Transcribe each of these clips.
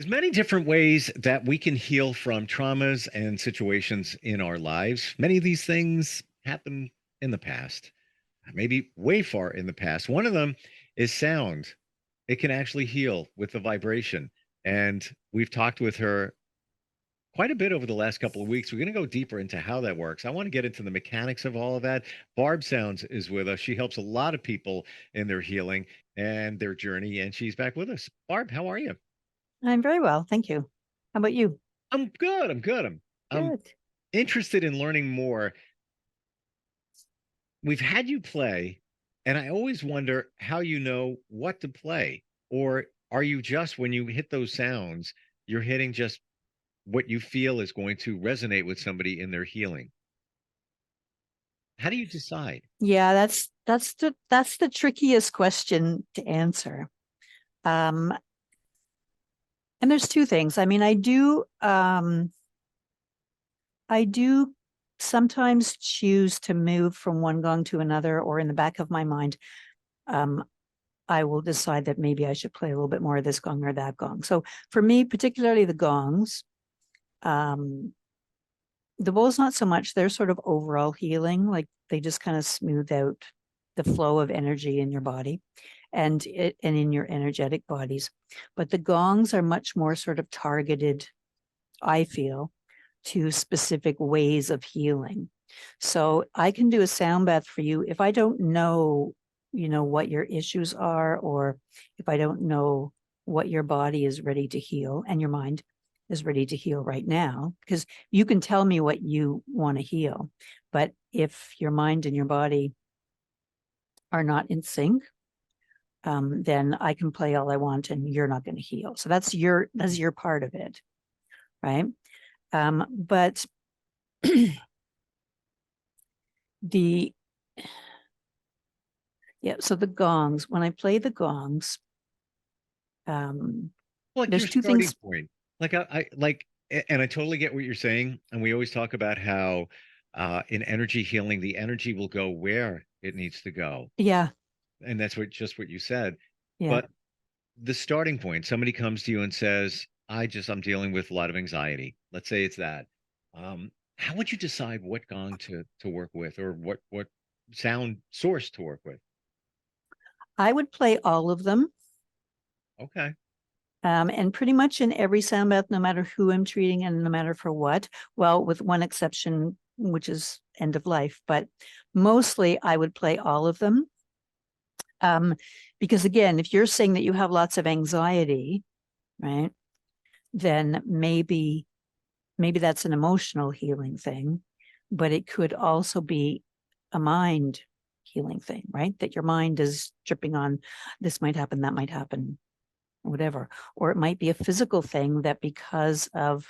There's many different ways that we can heal from traumas and situations in our lives. Many of these things happen in the past, maybe way far in the past. One of them is sound. It can actually heal with the vibration. And we've talked with her quite a bit over the last couple of weeks. We're going to go deeper into how that works. I want to get into the mechanics of all of that. Barb Sounds is with us. She helps a lot of people in their healing and their journey, and she's back with us. Barb, how are you? I'm very well, thank you. How about you? I'm good. I'm good. I'm Good. interested in learning more. We've had you play, and I always wonder how you know what to play. Or are you just, when you hit those sounds, you're hitting just what you feel is going to resonate with somebody in their healing? How do you decide? Yeah, that's the trickiest question to answer. Um, and there's two things. I mean, I do sometimes choose to move from one gong to another, or in the back of my mind, um, I will decide that maybe I should play a little bit more of this gong or that gong. So for me, particularly the gongs, um, the bowls not so much. They're sort of overall healing, like they just kind of smooth out the flow of energy in your body and in your energetic bodies. But the gongs are much more sort of targeted, I feel, to specific ways of healing. So I can do a sound bath for you if I don't know, what your issues are, or if I don't know what your body is ready to heal and your mind is ready to heal right now, because you can tell me what you want to heal. But if your mind and your body are not in sync, then I can play all I want and you're not going to heal. So that's your part of it, right? But the yeah, so the gongs, when I play the gongs, um, Like your there's two starting things. point. Like I like, and I totally get what you're saying. And we always talk about how in energy healing, the energy will go where it needs to go. Yeah, And that's what you said. yeah. But the starting point, somebody comes to you and says, I'm dealing with a lot of anxiety. Let's say it's that. How would you decide what gong to work with, or what sound source to work with? I would play all of them. Okay. And pretty much in every sound bath, no matter who I'm treating and no matter for what, well, with one exception, which is end of life, but mostly I would play all of them. Um, because again, if you're saying that you have lots of anxiety, right, then maybe that's an emotional healing thing, but it could also be a mind healing thing, right? That your mind is tripping on this might happen, that might happen, whatever. Or it might be a physical thing that because of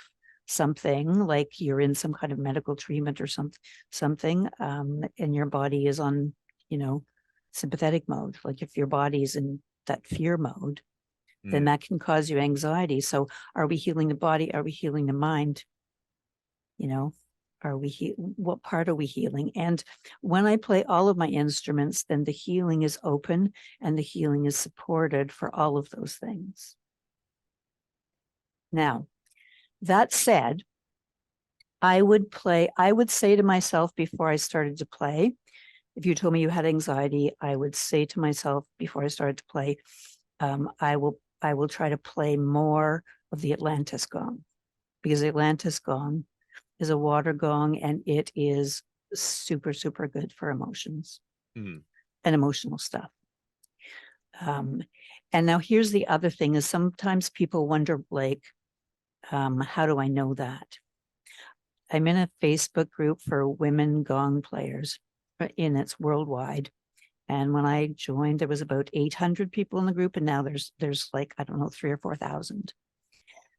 something like you're in some kind of medical treatment or something, and your body is on, you know, sympathetic mode. Like if your body's in that fear mode, then Mm. that can cause you anxiety. So are we healing the body? Are we healing the mind? You know, what part are we healing? And when I play all of my instruments, then the healing is open and the healing is supported for all of those things. Now, that said, I would say to myself before I started to play, if you told me you had anxiety, I would say to myself before I started to play, I will try to play more of the Atlantis gong, because the Atlantis gong is a water gong and it is super, super good for emotions Mm. and emotional stuff. Um, and now here's the other thing is sometimes people wonder, like, how do I know that? I'm in a Facebook group for women gong players, and it's worldwide. And when I joined, there was about 800 people in the group, and now there's like, I don't know, 3 or 4,000.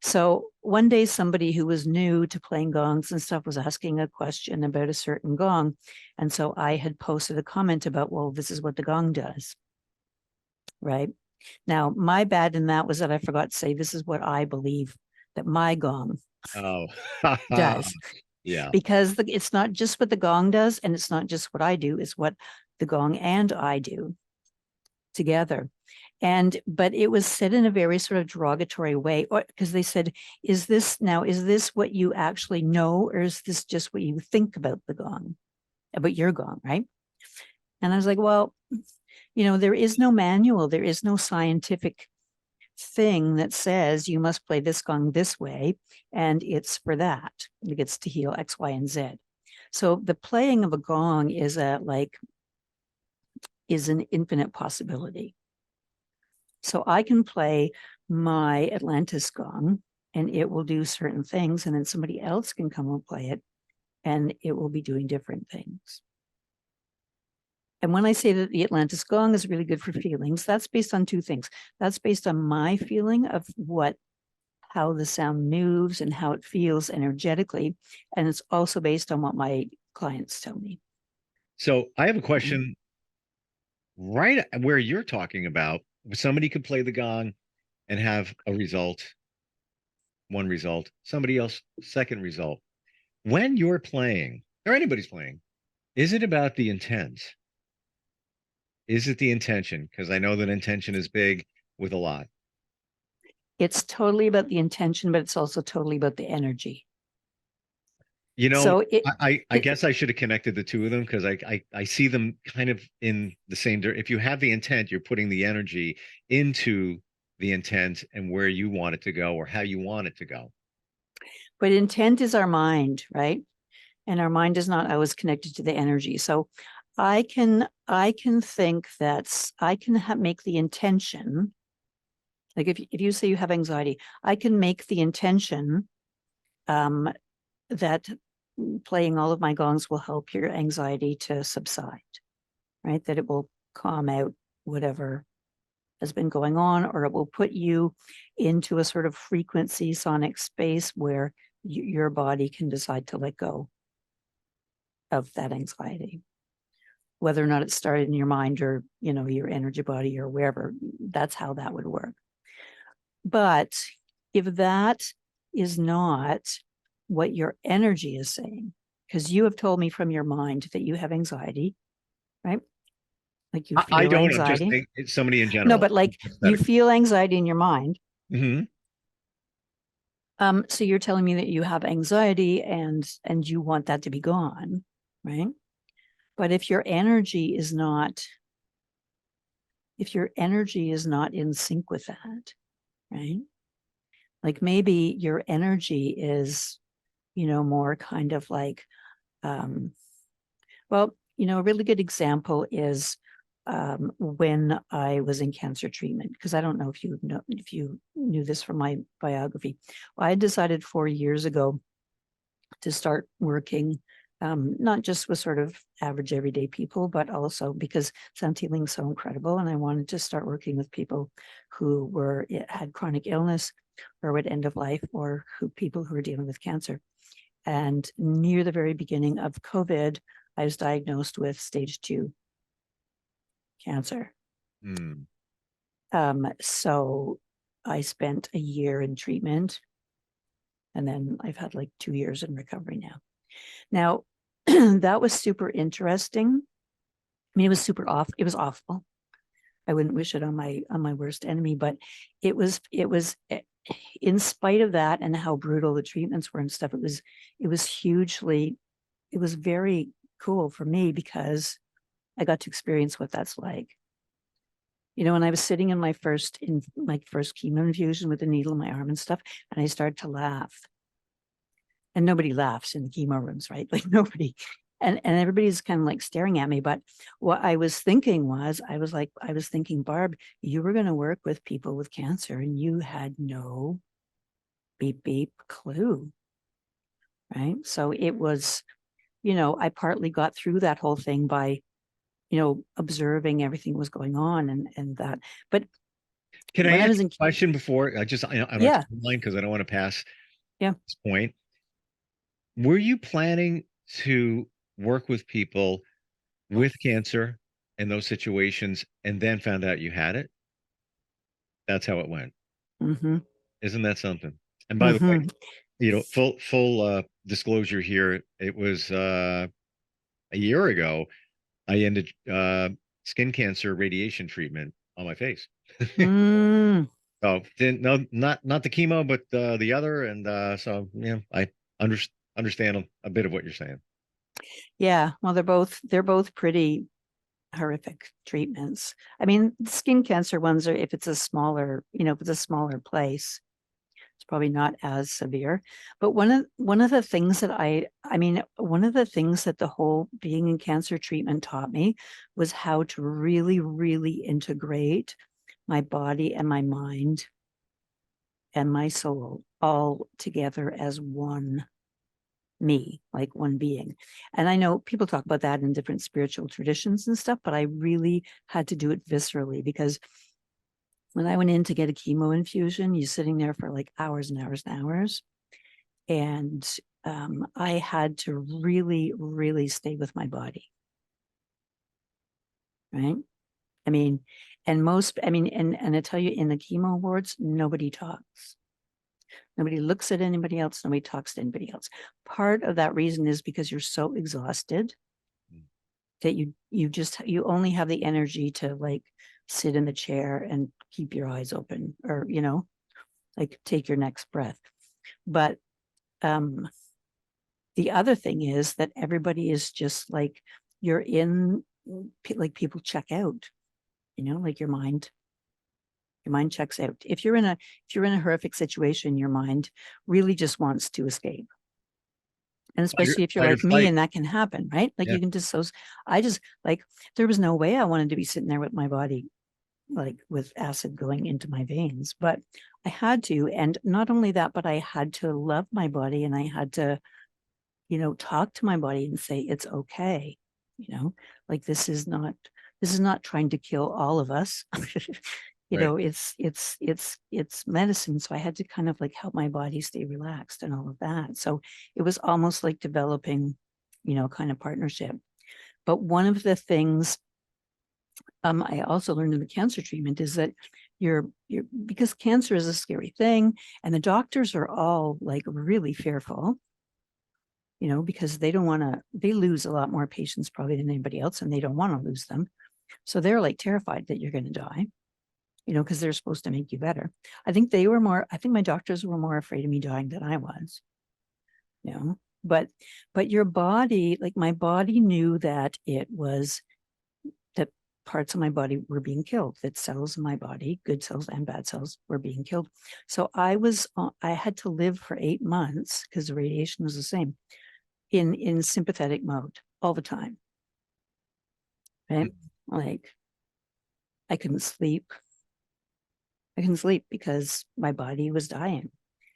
So one day, somebody who was new to playing gongs and stuff was asking a question about a certain gong. And so I had posted a comment about, well, this is what the gong does, right? Now, my bad in that was that I forgot to say, this is what I believe that my gong Oh, does, yeah. because it's not just what the gong does, and it's not just what I do, it's what the gong and I do together. But it was said in a very sort of derogatory way, because they said, is this what you actually know, or is this just what you think about the gong, about your gong, right? And I was like, well, there is no manual, there is no scientific thing that says you must play this gong this way, and it's for that. It gets to heal X, Y, and Z. So the playing of a gong is an infinite possibility. So I can play my Atlantis gong and it will do certain things, and then somebody else can come and play it and it will be doing different things. And when I say that the Atlantis gong is really good for feelings, that's based on two things. That's based on my feeling of how the sound moves and how it feels energetically. And it's also based on what my clients tell me. So I have a question right where you're talking about. Somebody could play the gong and have a result, one result, somebody else, second result. When you're playing, or anybody's playing, is it about the intent? Is it the intention? Because I know that intention is big with a lot. It's totally about the intention, but it's also totally about the energy. You know, So I guess I should have connected the two of them, because I see them kind of in the same. If you have the intent, you're putting the energy into the intent and where you want it to go or how you want it to go. But intent is our mind, right? And our mind is not always connected to the energy. So I can think that I can make the intention. Like if you say you have anxiety, I can make the intention that playing all of my gongs will help your anxiety to subside, right? That it will calm out whatever has been going on, or it will put you into a sort of frequency sonic space where your body can decide to let go of that anxiety. Whether or not it started in your mind or, your energy body or wherever, that's how that would work. But if that is not what your energy is saying, because you have told me from your mind that you have anxiety, right? Like you feel I don't. anxiety. I'm just it's somebody in general. No, but like you feel anxiety in your mind. Mm-hmm. So you're telling me that you have anxiety and you want that to be gone, right? But if your energy is not in sync with that, right? Like maybe your energy is, more kind of like, well, a really good example is when I was in cancer treatment, because I don't know if you knew this from my biography. Well, I decided 4 years ago to start working not just with sort of average everyday people, but also because sound healing is so incredible. And I wanted to start working with people who had chronic illness or at end of life, or people who were dealing with cancer. And near the very beginning of COVID, I was diagnosed with stage 2 cancer. So I spent a year in treatment, and then I've had like 2 years in recovery now. Now, that was super interesting. I mean, it was awful. I wouldn't wish it on my worst enemy, but it was in spite of that and how brutal the treatments were and stuff, it was very cool for me because I got to experience what that's like. When I was sitting in my first chemo infusion with a needle in my arm and stuff, and I started to laugh. And nobody laughs in the chemo rooms, right? Like nobody. And everybody's kind of like staring at me. But what I was thinking I was thinking, Barb, you were going to work with people with cancer and you had no beep clue. Right. So it was, I partly got through that whole thing by, observing everything was going on and that. But can I ask a question before I don't yeah. mind, because I don't want to pass this point. Were you planning to work with people with cancer in those situations and then found out you had it? That's how it went. Mm-hmm. Isn't that something? And by the way, full disclosure here, it was a year ago I ended skin cancer radiation treatment on my face. Mm, So didn't no not the chemo, but the other, and so yeah, I under, understand a bit of what you're saying. yeah. Well, they're both pretty horrific treatments. I mean, the skin cancer ones are if it's a smaller, if it's a smaller place, it's probably not as severe. But one of the things that one of the things that the whole being in cancer treatment taught me was how to really, really integrate my body and my mind and my soul all together as one me, like one being. And I know people talk about that in different spiritual traditions and stuff, but I really had to do it viscerally because when I went in to get a chemo infusion, you're sitting there for like hours and hours and hours. And I had to really, really stay with my body. Right. I mean, and I tell you, in the chemo wards, nobody talks. Nobody looks at anybody else. Nobody talks to anybody else. Part of that reason is because you're so exhausted that you only have the energy to like sit in the chair and keep your eyes open, or like take your next breath. But um the other thing is that everybody is just like you're in like people check out, like your mind checks out. If you're in a horrific situation, your mind really just wants to escape. And especially if you're Fight or like me, flight. and that can happen, right? Like Yeah. you can just so I just like there was no way I wanted to be sitting there with my body like with acid going into my veins, but I had to. And not only that, but I had to love my body, and I had to, talk to my body and say it's okay. Like this is not trying to kill all of us. Right. It's medicine. So I had to kind of like help my body stay relaxed and all of that. So it was almost like developing, kind of partnership. But one of the things I also learned in the cancer treatment is that you're because cancer is a scary thing, and the doctors are all like really fearful, because they lose a lot more patients probably than anybody else, and they don't want to lose them. So they're like terrified that you're going to die, because they're supposed to make you better. I think my doctors were more afraid of me dying than I was, you know, but, your body, like my body knew that that parts of my body were being killed, that cells in my body, good cells and bad cells, were being killed. So I had to live for 8 months because the radiation was the same in sympathetic mode all the time. Right. Like I couldn't sleep. I couldn't sleep because my body was dying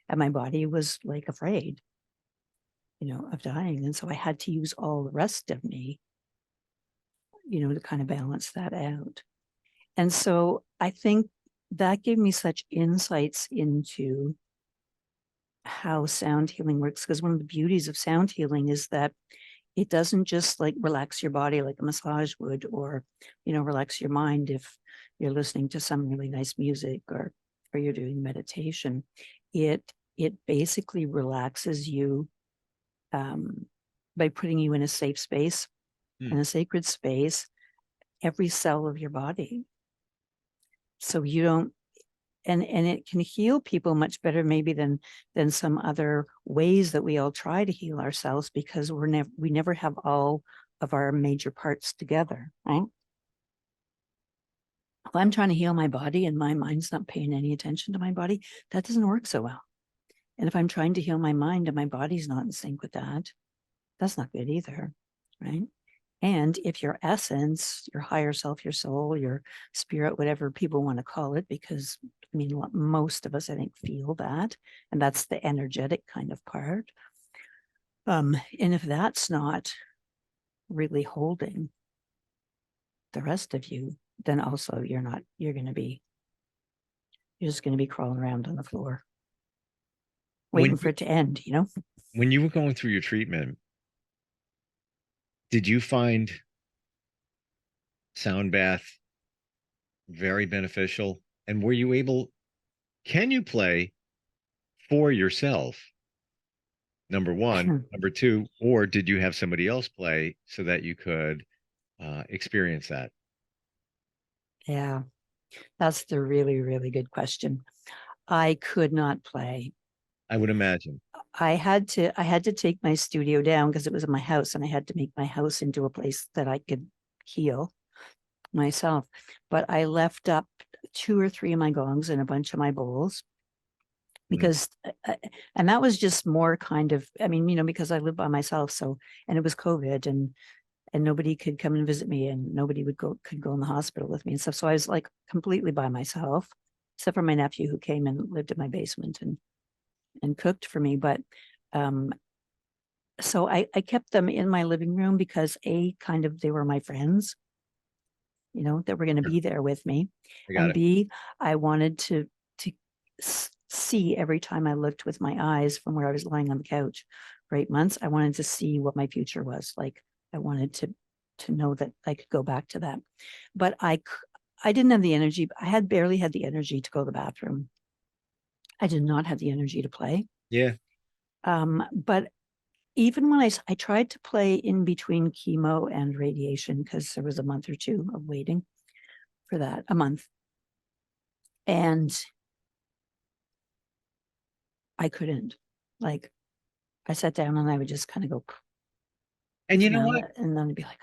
and my body was like afraid, of dying. And so I had to use all the rest of me, to kind of balance that out. And so I think that gave me such insights into how sound healing works. Because one of the beauties of sound healing is that it doesn't just like relax your body like a massage would, or, relax your mind if you're listening to some really nice music, or you're doing meditation. It basically relaxes you by putting you in a safe space, in Hmm. a sacred space, every cell of your body. So you don't, and it can heal people much better maybe than some other ways that we all try to heal ourselves, because we never have all of our major parts together, right? If I'm trying to heal my body and my mind's not paying any attention to my body, that doesn't work so well. And if I'm trying to heal my mind and my body's not in sync with that, that's not good either, right? And if your essence, your higher self, your soul, your spirit, whatever people want to call it, because I mean, most of us, I think, feel that, and that's the energetic kind of part. And if that's not really holding the rest of you, then also you're just going to be crawling around on the floor, When waiting for it to end. when you were going through your treatment, did you find sound bath very beneficial? And were you able, can you play for yourself? Number one. Number two, or did you have somebody else play so that you could experience that? Yeah. That's the really, really good question. I could not play. I would imagine. I had to take my studio down because it was in my house, and I had to make my house into a place that I could heal myself. But I left up 2 or 3 of my gongs and a bunch of my bowls Mm. because, and that was just more kind of, I mean, because I live by myself. So, and it was COVID, and nobody could come and visit me, and nobody could go in the hospital with me and stuff. So I was like completely by myself, except for my nephew who came and lived in my basement and cooked for me. But so I kept them in my living room because kind of they were my friends, that were going to Sure. be there with me, I got and it. B, I wanted to see every time I looked with my eyes from where I was lying on the couch for 8 months. I wanted to see what my future was like. I wanted to know that I could go back to that, but I didn't have the energy. I had barely had the energy to go to the bathroom. I did not have the energy to play. Yeah. But even when I tried to play in between chemo and radiation, because there was a month or two of waiting for that, a month, and I couldn't. Like, I sat down and I would just kind of go And you know smell what? it, and then I'd be like,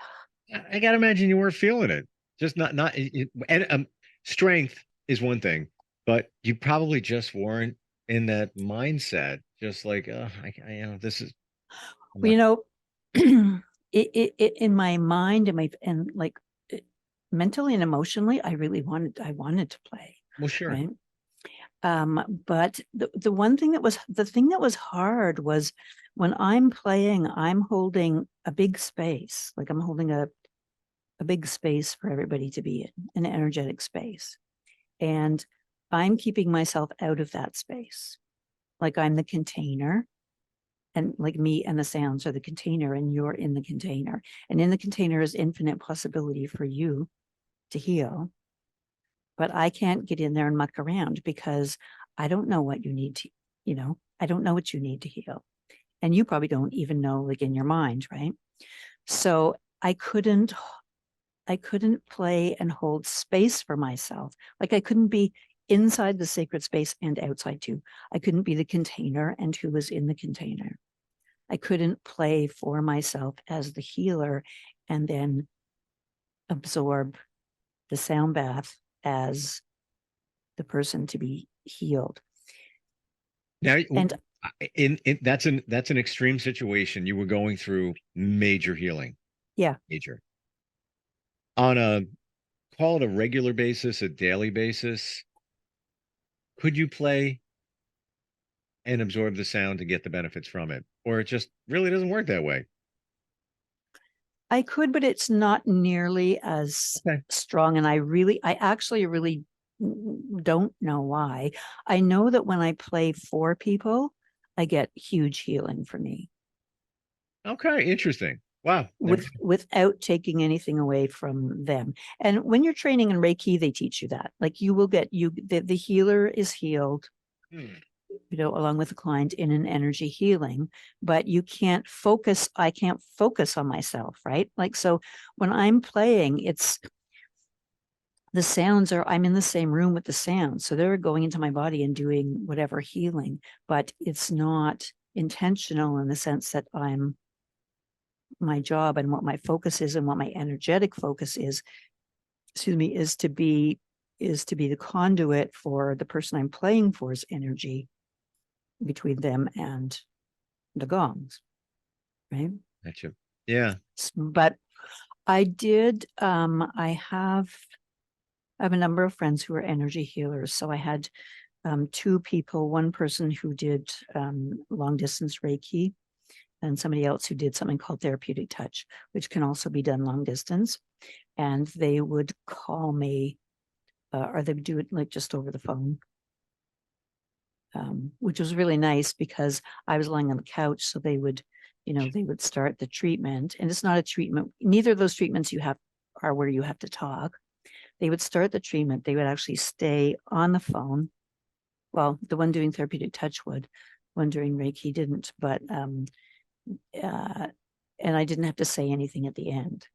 I gotta imagine you weren't feeling it. Just and strength is one thing, but you probably just weren't in that mindset. Just like, this is I'm well, not. in my mind and like mentally and emotionally, I wanted to play, Well, sure. right? But the thing that was hard was when I'm playing, I'm holding a big space, like I'm holding a big space for everybody to be in, an energetic space. And I'm keeping myself out of that space. Like I'm the container, and like me and the sounds are the container, and you're in the container. And in the container is infinite possibility for you to heal. But I can't get in there and muck around because I don't know what you need to, I don't know what you need to heal. And you probably don't even know, like in your mind, right? So I couldn't play and hold space for myself. Like I couldn't be inside the sacred space and outside too. I couldn't be the container and who was in the container. I couldn't play for myself as the healer and then absorb the sound bath as the person to be healed. Now, And in that's an extreme situation. You were going through major healing, yeah, major on a call it a regular basis, a daily basis. Could you play and absorb the sound to get the benefits from it, or it just really doesn't work that way? I could, but it's not nearly as Okay. strong. And I actually really don't know why. I know that when I play for people, I get huge healing for me Okay. Interesting. Wow. Never. without taking anything away from them. And when you're training in Reiki, they teach you that. Like you will get the healer is healed, Hmm. along with the client in an energy healing, but I can't focus on myself, right? Like, so when I'm playing, I'm in the same room with the sounds. So they're going into my body and doing whatever healing, but it's not intentional in the sense that my job and what my focus is and what my energetic focus is, excuse me, is to be the conduit for the person I'm playing for's energy between them and the gongs, right? Gotcha. Yeah. But I did, I have a number of friends who are energy healers. So I had 2 people, one person who did long distance Reiki, and somebody else who did something called therapeutic touch, which can also be done long distance. And they would call me, or they would do it like just over the phone, which was really nice because I was lying on the couch. So they would start the treatment, and it's not a treatment. Neither of those treatments are where you have to talk. They would start the treatment. They would actually stay on the phone. Well, the one doing therapeutic touch would, one doing Reiki didn't, but and I didn't have to say anything at the end.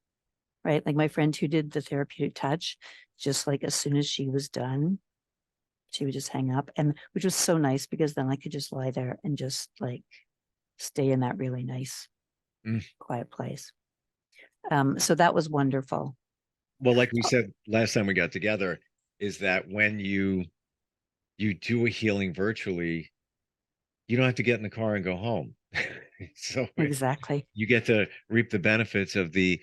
right? Like my friend who did the therapeutic touch, just like as soon as she was done, she would just hang up, and which was so nice because then I could just lie there and just like stay in that really nice, Mm. quiet place. So that was wonderful. Well, like we said last time we got together, is that when you do a healing virtually, you don't have to get in the car and go home. So Exactly. you get to reap the benefits of the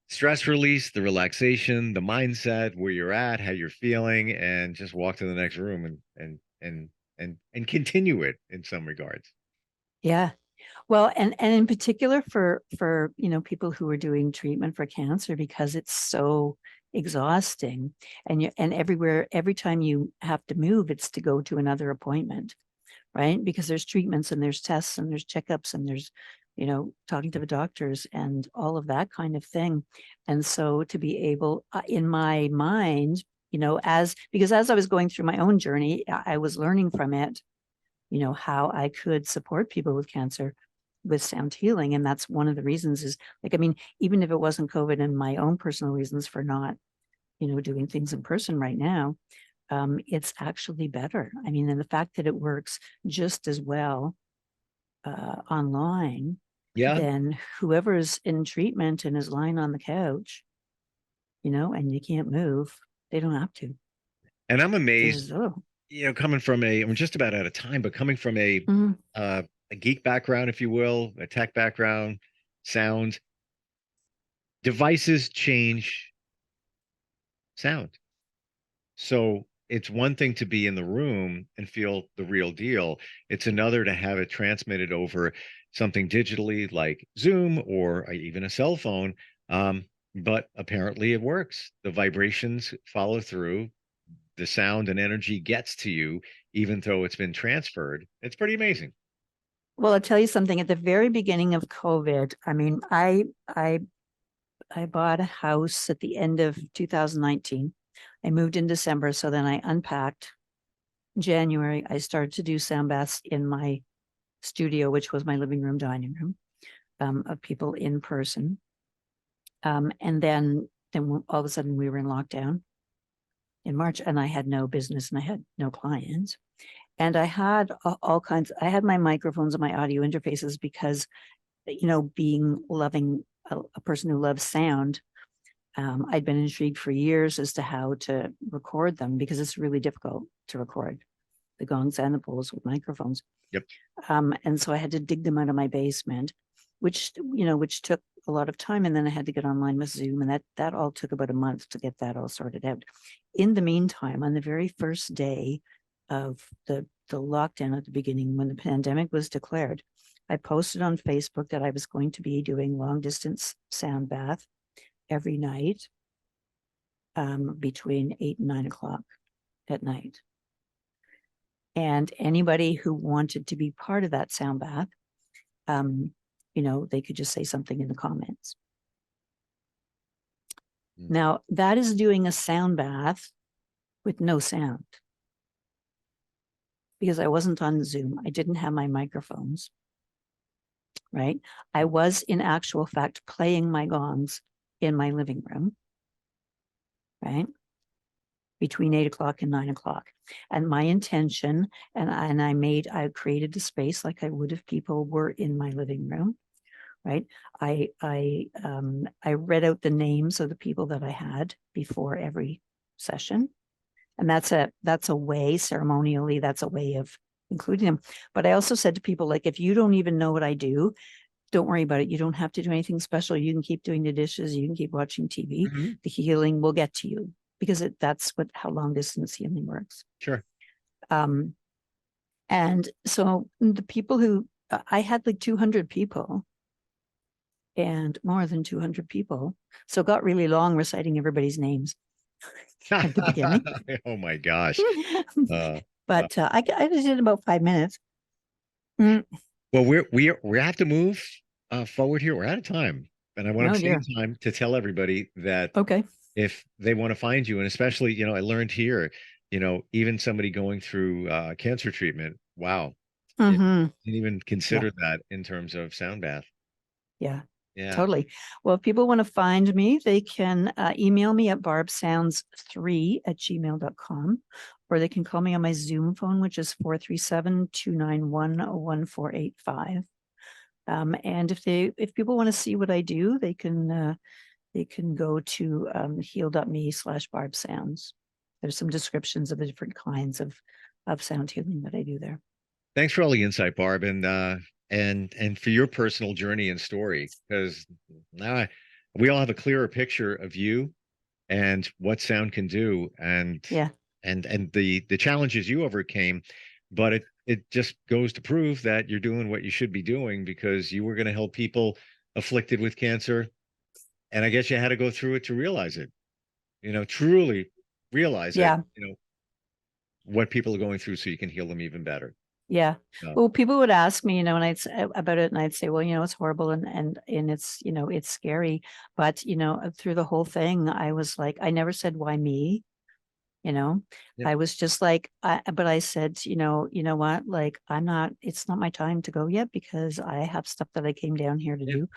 stress release, the relaxation, the mindset, where you're at, how you're feeling, and just walk to the next room and continue it in some regards. Yeah. Well, and in particular for people who are doing treatment for cancer, because it's so exhausting, and every time you have to move, it's to go to another appointment, right? Because there's treatments and there's tests and there's checkups and there's talking to the doctors and all of that kind of thing. And so to be able, in my mind, because as I was going through my own journey, I was learning from it, how I could support people with cancer with sound healing. And that's one of the reasons is like, I mean, even if it wasn't COVID and my own personal reasons for not, doing things in person right now, it's actually better. I mean, and the fact that it works just as well online, Yeah. then whoever's in treatment and is lying on the couch, and you can't move, they don't have to. And I'm amazed, Just, oh, coming from I'm just about out of time, but coming from mhm. a geek background, if you will, a tech background, sound, devices change sound. So it's one thing to be in the room and feel the real deal. It's another to have it transmitted over something digitally like Zoom or even a cell phone. But apparently it works. The vibrations follow through. The sound and energy gets to you, even though it's been transferred. It's pretty amazing. Well, I'll tell you something. At the very beginning of COVID, I mean, I bought a house at the end of 2019. I moved in December, so then I unpacked. January, I started to do sound baths in my studio, which was my living room, dining room, of people in person. And then all of a sudden we were in lockdown in March, and I had no business and I had no clients. And I had all kinds. I had my microphones and my audio interfaces because, being loving a person who loves sound, I'd been intrigued for years as to how to record them because it's really difficult to record the gongs and the bowls with microphones. Yep. And so I had to dig them out of my basement, which took a lot of time. And then I had to get online with Zoom, and that all took about a month to get that all sorted out. In the meantime, on the very first day of the lockdown at the beginning, when the pandemic was declared, I posted on Facebook that I was going to be doing long distance sound bath every night, between 8 and 9 o'clock at night. And anybody who wanted to be part of that sound bath, they could just say something in the comments. Mm. Now, that is doing a sound bath with no sound because I wasn't on Zoom. I didn't have my microphones, right? I was, in actual fact, playing my gongs in my living room, right? Between 8 o'clock and 9 o'clock. And my intention, and I created the space like I would if people were in my living room, right? I read out the names of the people that I had before every session. And that's a way, ceremonially, that's a way of including them. But I also said to people, like, if you don't even know what I do, don't worry about it. You don't have to do anything special. You can keep doing the dishes. You can keep watching TV. Mm-hmm. The healing will get to you because that's how long distance healing works. Sure. And so the people who I had like 200 people and more than 200 people. So it got really long reciting everybody's names at the beginning. Oh my gosh. But I just did about 5 minutes. Mm. Well, we have to move forward here. We're out of time, and I want Oh to save dear. time to tell everybody that Okay. if they want to find you, and especially, I learned here, even somebody going through cancer treatment, wow, Mm-hmm. didn't even Yeah. consider that in terms of sound bath. Yeah. Yeah. Totally. Well, if people want to find me, they can email me at barbsounds3@gmail.com, or they can call me on my Zoom phone, which is 437-291-1485. And if people want to see what I do, they can go to heal.me/barbsounds. There's some descriptions of the different kinds of sound healing that I do there. Thanks for all the insight, Barb, and for your personal journey and story, because now we all have a clearer picture of you and what sound can do, Yeah. and the challenges you overcame. But it just goes to prove that you're doing what you should be doing, because you were going to help people afflicted with cancer, and I guess you had to go through it to realize it. Truly realize that, Yeah. what people are going through, so you can heal them even better. Yeah. So, Well, people would ask me, and I'd say about it, and I'd say, well, it's horrible and it's, it's scary. But, through the whole thing, I was like, I never said, why me? yeah, I was just like, but I said, what? Like, it's not my time to go yet, because I have stuff that I came down here to yeah, do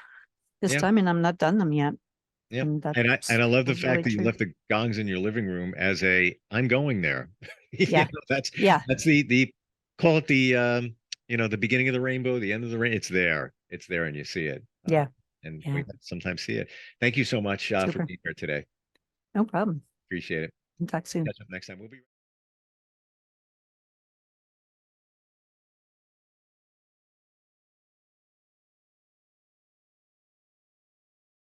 this yeah, time, and I'm not done them yet. yeah. And And I love the that's fact really that you true. left the gongs in your living room as I'm going there. Yeah. That's Yeah. the call it the beginning of the rainbow, the end of the rain. It's there. It's there, and you see it. Yeah. And we Yeah. sometimes see it. Thank you so much for Super. being here today. No problem. Appreciate it. Talk soon. Catch up next time. We'll be